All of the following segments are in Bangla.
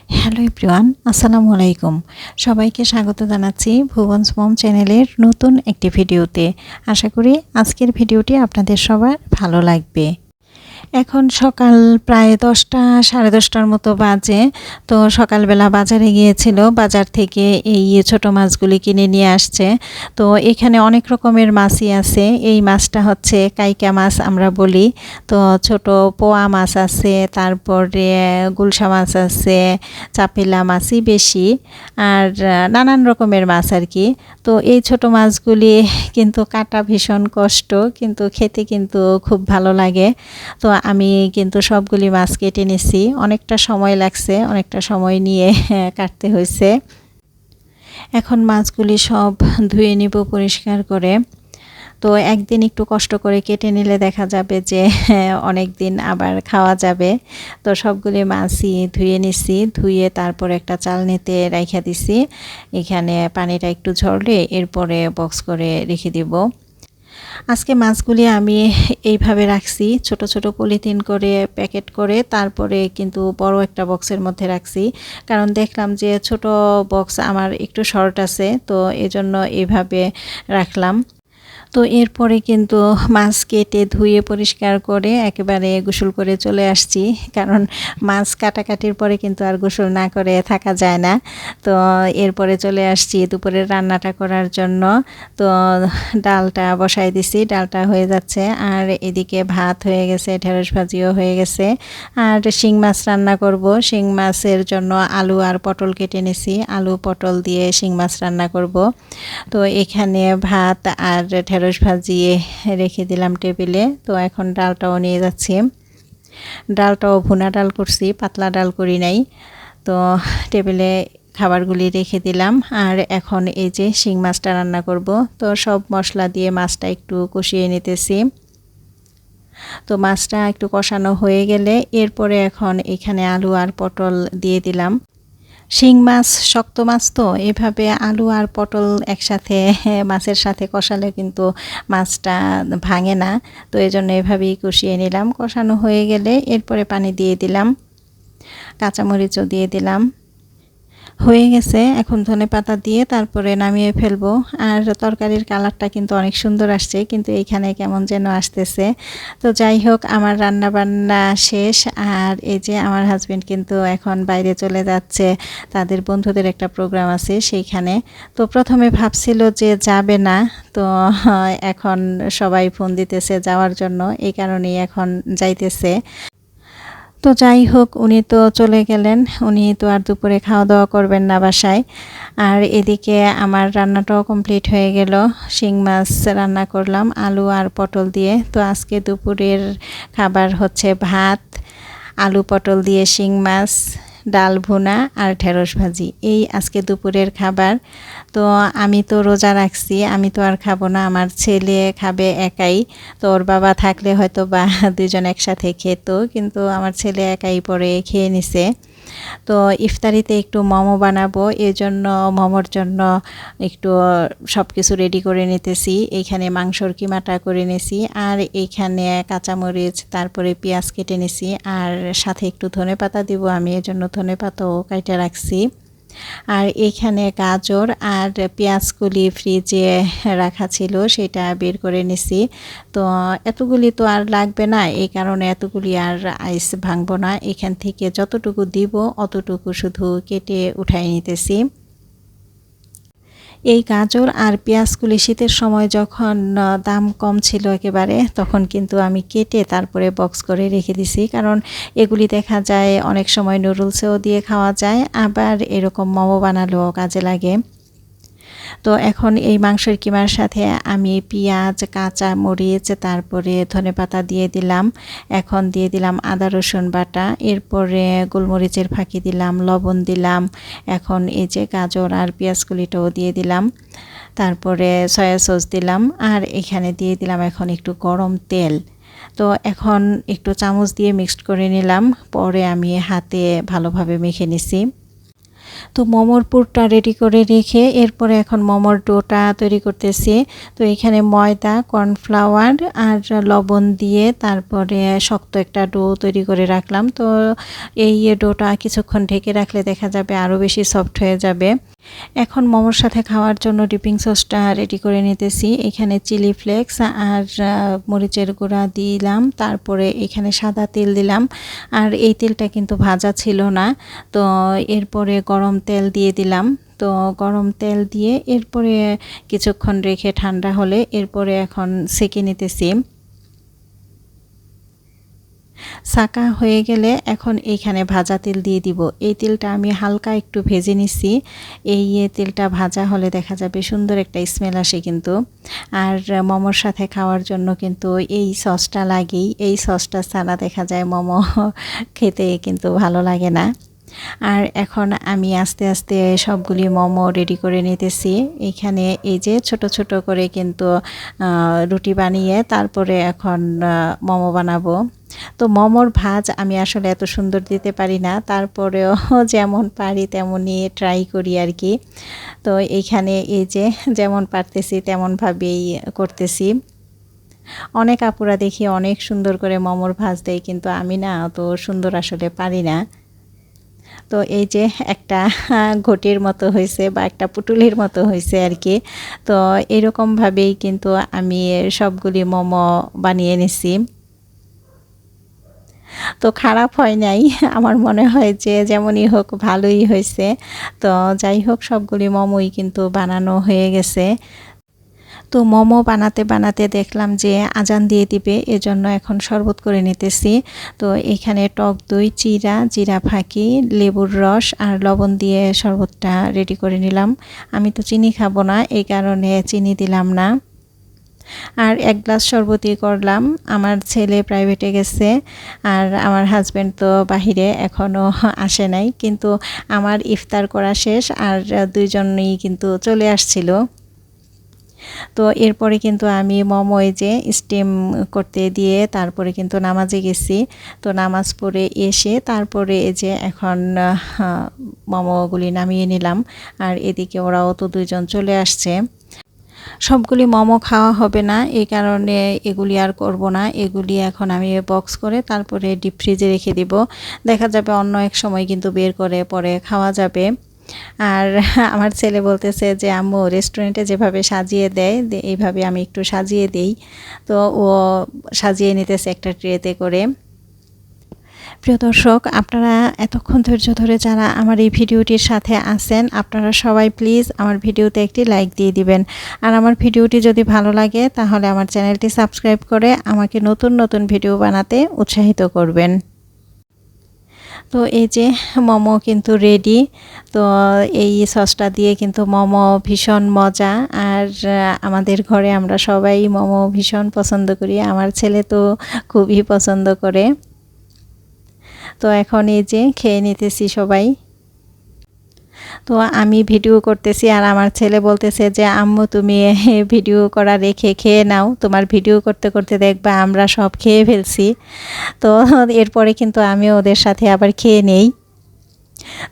হ্যালো এভরিওয়ান, আসসালামু আলাইকুম। সবাইকে স্বাগত জানাচ্ছি ভুবনস মম চ্যানেলের নতুন একটি ভিডিওতে। আশা করি আজকের ভিডিওটি আপনাদের সবার ভালো লাগবে। এখন সকাল প্রায় 10টা সাড়ে 10টার মতো বাজে। তো সকালবেলা বাজারে গিয়েছিল, বাজার থেকে এই ছোট মাছগুলি কিনে নিয়ে আসছে। তো এখানে অনেক রকমের মাছই আছে। এই মাছটা হচ্ছে কাইকা মাছ আমরা বলি। তো ছোট পোয়া মাছ আছে, তারপরে গুলশা মাছ আছে, চাপিলা মাছই বেশি, আর নানান রকমের মাছ আর কি। তো এই ছোট মাছগুলি কিন্তু কাটা ভীষণ কষ্ট, কিন্তু খেতে কিন্তু খুব ভালো লাগে। তো আমি কিন্তু সবগুলি মাছ কেটে নিছি, অনেকটা সময় লাগছে, অনেকটা সময় নিয়ে কাটতে হয়েছে। এখন মাছগুলি সব ধুয়ে নিব পরিষ্কার করে। তো একদিন একটু কষ্ট করে কেটে নিলে দেখা যাবে যে অনেক দিন আবার খাওয়া যাবে। তো সবগুলি মাছই ধুয়ে নিছি, ধুয়ে তারপর একটা চালনিতে রাইখা দিছি। এখানে পানিটা একটু ঝরলে এরপরে বক্স করে রেখে দিব। আজকে মাছগুলি আমি এইভাবে রাখছি, ছোট ছোট পলিথিন করে প্যাকেট করে, তারপরে কিন্তু বড় একটা বক্সের মধ্যে রাখছি। কারণ দেখলাম যে ছোট বক্স আমার একটু শর্ট আছে, তো এজন্য এইভাবে রাখলাম। তো এরপরে কিন্তু মাছ কেটে ধুয়ে পরিষ্কার করে একেবারে গোসল করে চলে আসছি, কারণ মাছ কাটাকাটির পরে কিন্তু আর গোসল না করে থাকা যায় না। তো এরপরে চলে আসছি দুপুরের রান্নাটা করার জন্য। তো ডালটা বসাই দিছি, ডালটা হয়ে যাচ্ছে, আর এদিকে ভাত হয়ে গেছে, ঢেঁড়স ভাজিও হয়ে গেছে। আর শিং মাছ রান্না করব। শিং মাছের জন্য আলু আর পটল কেটে নিছি, আলু পটল দিয়ে শিং মাছ রান্না করব। তো এখানে ভাত আর ঢেঁড়স ভাজিয়ে রেখে দিলাম টেবিলে। তো এখন ডালটাও নিয়ে যাচ্ছি। ডালটাও ভুনা ডাল করছি, পাতলা ডাল করি নাই। তো টেবিলে খাবারগুলি রেখে দিলাম, আর এখন এই যে শিং মাছটা রান্না করব। তো সব মশলা দিয়ে মাছটা একটু কষিয়ে নিতেছি। তো মাছটা একটু কষানো হয়ে গেলে এরপরে এখন এখানে আলু আর পটল দিয়ে দিলাম। শিং মাছ শক্ত মাছ, তো এভাবে আলু আর পটল একসাথে মাছের সাথে কষালে কিন্তু মাছটা ভাঙে না। তো এই জন্য এভাবেই কষিয়ে নিলাম। কষানো হয়ে গেলে এরপরে পানি দিয়ে দিলাম, কাঁচামরিচও দিয়ে দিলাম। হয়ে গেছে, এখন ধনেপাতা দিয়ে তারপরে নামিয়ে ফেলবো। আর তরকারির কালারটা কিন্তু অনেক সুন্দর আসছে, কিন্তু এইখানে কেমন যেন আসতেছে। তো যাই হোক, আমার রান্না বান্না শেষ। আর এই যে আমার হাজবেন্ড কিন্তু এখন বাইরে চলে যাচ্ছে, তাদের বন্ধুদের একটা প্রোগ্রাম আছে সেইখানে। তো প্রথমে ভাবছিল যে যাবে না, তো এখন সবাই ফোন দিতেছে যাওয়ার জন্য, এই কারণেই এখন যাইতেছে। তো যাই হোক, উনি তো চলে গেলেন, উনি তো আর দুপুরে খাওয়া দাওয়া করবেন না বাসায়। আর এদিকে আমার রান্নাটাও কমপ্লিট হয়ে গেল। শিং মাছ রান্না করলাম আলু আর পটল দিয়ে। তো আজকে দুপুরের খাবার হচ্ছে ভাত, আলু পটল দিয়ে শিং মাছ, ডাল ভুনা আর ঢেঁড়স ভাজি, এই আজকে দুপুরের খাবার। তো আমি তো রোজা রাখছি, আমি তো আর খাবো না, আমার ছেলে খাবে একাই। তো ওর বাবা থাকলে হয়তো বা দুজন একসাথে খেত, কিন্তু আমার ছেলে একাই পরে খেয়ে নিছে। তো ইফতারিতে একটু মোমো বানাবো, এজন্য মোমোর জন্য একটু সব কিছু রেডি করে নিতেছি। এইখানে মাংসর কিমাটা করে নিছি, আর এইখানে কাঁচামরিচ তারপরে পেঁয়াজ কেটে নিছি, আর সাথে একটু ধনেপাতা দিব আমি, এজন্য ধনেপাতাও কাইটা রাখছি। আর এখানে গাজর আর পেঁয়াজগুলি ফ্রিজে রাখা ছিল, সেটা বের করে নিছি। তো এতগুলি তো আর লাগবে না, এই কারণে এতগুলি আর আইস ভাঙবো না, এখান থেকে যতটুকু দিব অতটুকু শুধু কেটে উঠাই নিতেছি। এই গাজর আর পেঁয়াজগুলি শীতের সময় যখন দাম কম ছিল একেবারে, তখন কিন্তু আমি কেটে তারপরে বক্স করে রেখে দিছি, কারণ এগুলি দেখা যায় অনেক সময় নুডলসেও দিয়ে খাওয়া যায়, আবার এরকম মোমো বানালেও কাজে লাগে। তো এখন এই মাংসের কিমার সাথে আমি পেঁয়াজ, কাঁচা মরিচ, তারপরে ধনেপাতা দিয়ে দিলাম। এখন দিয়ে দিলাম আদা রসুন বাটা, এরপরে গোলমরিচের ফাঁকি দিলাম, লবণ দিলাম। এখন এই যে গাজর আর পেঁয়াজগুলিটাও দিয়ে দিলাম, তারপরে সয়া সস দিলাম, আর এখানে দিয়ে দিলাম এখন একটু গরম তেল। তো এখন একটু চামচ দিয়ে মিক্সড করে নিলাম, পরে আমি হাতে ভালোভাবে মেখে নিছি। তো মোমোর পুরটা রেডি করে রেখে এরপরে এখন মোমোর ডোটা তৈরি করতেছি। তো এখানে ময়দা, কর্নফ্লাওয়ার আর লবণ দিয়ে তারপরে শক্ত একটা ডো তৈরি করে রাখলাম। তো এই ডোটা কিছুক্ষণ ঢেকে রাখলে দেখা যাবে আরও বেশি সফট হয়ে যাবে। এখন মোমোর সাথে খাওয়ার জন্য ডিপিং সসটা রেডি করে নিতেছি। এখানে চিলি ফ্লেক্স আর মরিচের গুঁড়া দিলাম, তারপরে এখানে সাদা তেল দিলাম। আর এই তেলটা কিন্তু ভাজা ছিল না। তো এরপরে গরম তেল দিয়ে দিলাম। তো গরম তেল দিয়ে এরপরে কিছুক্ষণ রেখে ঠান্ডা হলে এরপরে এখন সেঁকে নিতেছি। সাকা হয়ে গেলে এখন এইখানে ভাজা তেল দিয়ে দিব। এই তেলটা আমি হালকা একটু ভেজে নিছি। এই তেলটা ভাজা হলে দেখা যাবে সুন্দর একটা স্মেল আসে কিন্তু। আর মোমোর সাথে খাওয়ার জন্য কিন্তু এই সসটা লাগেই। এই সসটা ছাড়া দেখা যায় মোমো খেতে কিন্তু ভালো লাগে না। আর এখন আমি আস্তে আস্তে সবগুলি মোমো রেডি করে নিতেছি। এখানে এই যে ছোট ছোট করে কিন্তু রুটি বানিয়ে তারপরে এখন মোমো বানাবো। তো মোমোর ভাজ আমি আসলে এত সুন্দর দিতে পারি না, তারপরেও যেমন পারি তেমনই ট্রাই করি আর কি। তো এইখানে এই যে যেমন পারতেছি তেমনভাবেই করতেছি। অনেক আপুরা দেখি অনেক সুন্দর করে মোমোর ভাজ দেয়, কিন্তু আমি না অত সুন্দর আসলে পারি না। তো এই যে একটা ঘটির মতো হয়েছে বা একটা পুটুলির মতো হয়েছে আর কি। তো এরকমভাবেই কিন্তু আমি সবগুলি মোমো বানিয়ে নিছি। তো খারাপ হয় নাই, আমার মনে হয় যে যেমনই হোক ভালোই হয়েছে। তো যাই হোক সবগুলি মোমোই কিন্তু বানানো হয়ে গেছে। তো মোমো বানাতে বানাতে দেখলাম যে আজান দিয়ে দিবে, এজন্য এখন শরবত করে নিতেছি। তো এখানে টক দই, চিরা, জিরা ফাঁকি, লেবুর রস আর লবণ দিয়ে শরবতটা রেডি করে নিলাম। আমি তো চিনি খাবো না, এই কারণে চিনি দিলাম না। আর এক গ্লাস শরবতই করলাম। আমার ছেলে প্রাইভেটে গেছে আর আমার হাজব্যান্ড তো বাহিরে এখনও আসে নাই, কিন্তু আমার ইফতার করা শেষ আর দুইজনই কিন্তু চলে আসছিল। তো এরপরে কিন্তু আমি মোমো যে স্টিম করতে দিয়ে তারপরে কিন্তু নামাজে গেছি। তো নামাজ পড়ে এসে তারপরে এই যে এখন মোমোগুলি নামিয়ে নিলাম। আর এদিকে ওরাও তো দুইজন চলে আসছে। সবগুলি মোমো খাওয়া হবে না, এই কারণে এগুলি আর করব না। এগুলি এখন আমি বক্স করে তারপরে ডিপ ফ্রিজে রেখে দিব। দেখা যাবে অন্য এক সময় কিন্তু বের করে পরে খাওয়া যাবে। আর আমার ছেলে বলতেছে যে আম্মু রেস্টুরেন্টে যেভাবে সাজিয়ে দেয় এইভাবে আমি একটু সাজিয়ে দেই। তো ও সাজিয়ে নিতেছে একটা ট্রেতে করে। প্রিয় দর্শক, আপনারা এতক্ষণ ধৈর্য ধরে যারা আমার এই ভিডিওটির সাথে আছেন, আপনারা সবাই প্লিজ আমার ভিডিওতে একটি লাইক দিয়ে দিবেন। আর আমার ভিডিওটি যদি ভালো লাগে তাহলে আমার চ্যানেলটি সাবস্ক্রাইব করে আমাকে নতুন নতুন ভিডিও বানাতে উৎসাহিত করবেন। তো এই যে মোমো কিন্তু রেডি। তো এই সসটা দিয়ে কিন্তু মোমো ভীষণ মজা। আর আমাদের ঘরে আমরা সবাই মোমো ভীষণ পছন্দ করি, আমার ছেলে তো খুবই পছন্দ করে। তো এখন এই যে খেয়ে নিতেছি সবাই। তো আমি ভিডিও করতেছি আর আমার ছেলে বলতেছে যে আম্মু তুমি ভিডিও করা রেখে খেয়ে নাও, তোমার ভিডিও করতে করতে দেখবা আমরা সব খেয়ে ফেলছি। তো এরপরে কিন্তু আমি ওদের সাথে আবার খেয়ে নেই।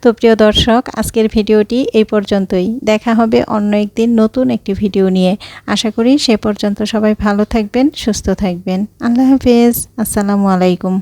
তো প্রিয় দর্শক, আজকের ভিডিওটি এই পর্যন্তই। দেখা হবে অন্য একদিন নতুন একটি ভিডিও নিয়ে। আশা করি সে পর্যন্ত সবাই ভালো থাকবেন, সুস্থ থাকবেন। আল্লাহ হাফেজ, আসসালামু আলাইকুম।